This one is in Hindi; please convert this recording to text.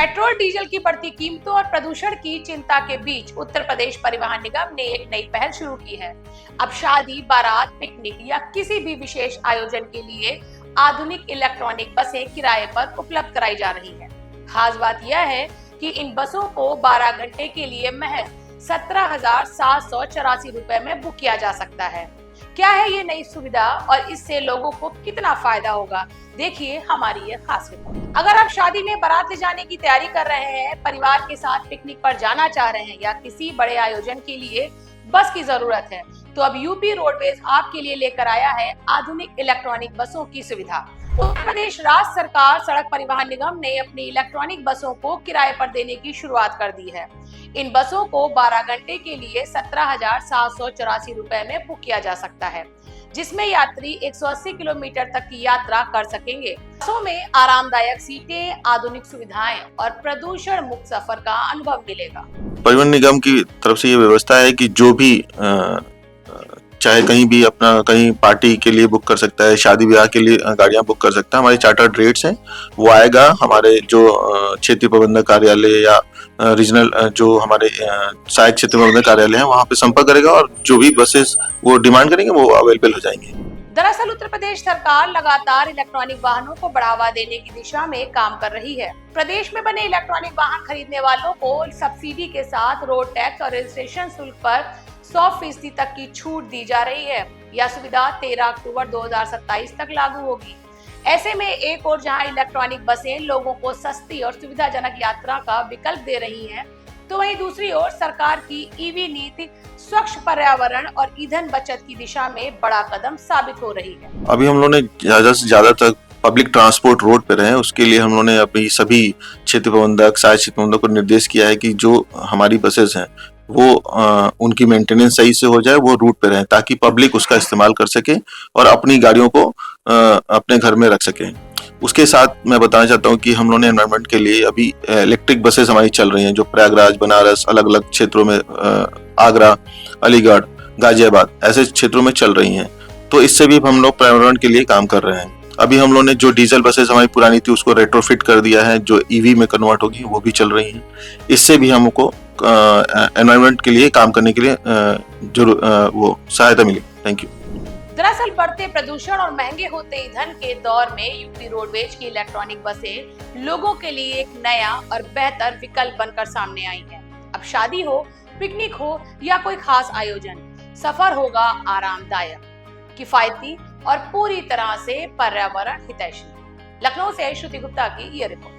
पेट्रोल डीजल की बढ़ती कीमतों और प्रदूषण की चिंता के बीच उत्तर प्रदेश परिवहन निगम ने एक नई पहल शुरू की है। अब शादी, बारात, पिकनिक या किसी भी विशेष आयोजन के लिए आधुनिक इलेक्ट्रॉनिक बसें किराए पर उपलब्ध कराई जा रही है। खास बात यह है कि इन बसों को 12 घंटे के लिए महज 17,784 रुपए में बुक किया जा सकता है। क्या है ये नई सुविधा और इससे लोगों को कितना फायदा होगा, देखिए हमारी ये खास रिपोर्ट। अगर आप शादी में बारात ले जाने की तैयारी कर रहे हैं, परिवार के साथ पिकनिक पर जाना चाह रहे हैं या किसी बड़े आयोजन के लिए बस की जरूरत है, तो अब यूपी रोडवेज आपके लिए लेकर आया है आधुनिक इलेक्ट्रॉनिक बसों की सुविधा। उत्तर प्रदेश राज्य सरकार सड़क परिवहन निगम ने अपनी इलेक्ट्रॉनिक बसों को किराए पर देने की शुरुआत कर दी है। इन बसों को 12 घंटे के लिए 17,784 रुपए में बुक किया जा सकता है, जिसमें यात्री 180 किलोमीटर तक की यात्रा कर सकेंगे। बसों में आरामदायक सीटें, आधुनिक सुविधाएं और प्रदूषण मुक्त सफर का अनुभव मिलेगा। परिवहन निगम की तरफ से ये व्यवस्था है कि जो भी चाहे कहीं भी अपना कहीं पार्टी के लिए बुक कर सकता है, शादी ब्याह के लिए गाड़ियां बुक कर सकता है। हमारे चार्टर्ड रेट्स हैं, वो आएगा हमारे जो क्षेत्रीय प्रबंधक कार्यालय या रीजनल जो हमारे सहायक क्षेत्र प्रबंधक कार्यालय है, वहाँ पे संपर्क करेगा और जो भी बसेस वो डिमांड करेंगे वो अवेलेबल हो जाएंगे। दरअसल उत्तर प्रदेश सरकार लगातार इलेक्ट्रॉनिक वाहनों को बढ़ावा देने की दिशा में काम कर रही है। प्रदेश में बने इलेक्ट्रॉनिक वाहन खरीदने वालों को सब्सिडी के साथ रोड टैक्स और रजिस्ट्रेशन शुल्क पर 100% तक की छूट दी जा रही है। यह सुविधा 13 अक्टूबर 2027 तक लागू होगी। ऐसे में एक और जहां इलेक्ट्रॉनिक बसें लोगों को सस्ती और सुविधाजनक यात्रा का विकल्प दे रही हैं, तो वहीं दूसरी ओर सरकार की ईवी नीति स्वच्छ पर्यावरण और ईंधन बचत की दिशा में बड़ा कदम साबित हो रही है। अभी हम लोगों ने ज्यादा से ज्यादा तक पब्लिक ट्रांसपोर्ट रोड पे रहे, उसके लिए हम लोगों ने अभी सभी क्षेत्र प्रबंधक, सहायक क्षेत्र प्रबंधक को निर्देश किया है कि जो हमारी बसेस हैं वो उनकी मेंटेनेंस सही से हो जाए, वो रूट पे रहे ताकि पब्लिक उसका इस्तेमाल कर सके और अपनी गाड़ियों को अपने घर में रख सके। उसके साथ मैं बताना चाहता हूँ कि हम लोगों ने एनवायरनमेंट के लिए अभी इलेक्ट्रिक बसेस हमारी चल रही हैं, जो प्रयागराज, बनारस, अलग अलग क्षेत्रों में, आगरा, अलीगढ़, गाजियाबाद ऐसे क्षेत्रों में चल रही हैं। तो इससे भी हम लोग पर्यावरण के लिए काम कर रहे हैं। अभी हम लोगों ने जो डीजल बसेस हमारी पुरानी थी उसको रेट्रोफिट कर दिया है, जो ईवी में कन्वर्ट होगी वो भी चल रही हैं। इससे भी हमको एनवायरनमेंट के लिए काम करने के लिए वो सहायता मिली। Thank you. दरअसल बढ़ते प्रदूषण और महंगे होते ईंधन के दौर में यूपी रोडवेज की इलेक्ट्रॉनिक बसें लोगों के लिए एक नया और बेहतर विकल्प बनकर सामने आई हैं। अब शादी हो, पिकनिक हो या कोई खास आयोजन, सफर होगा आरामदायक, किफायती और पूरी तरह से पर्यावरण हितैषी। लखनऊ से श्रुति गुप्ता की ये रिपोर्ट।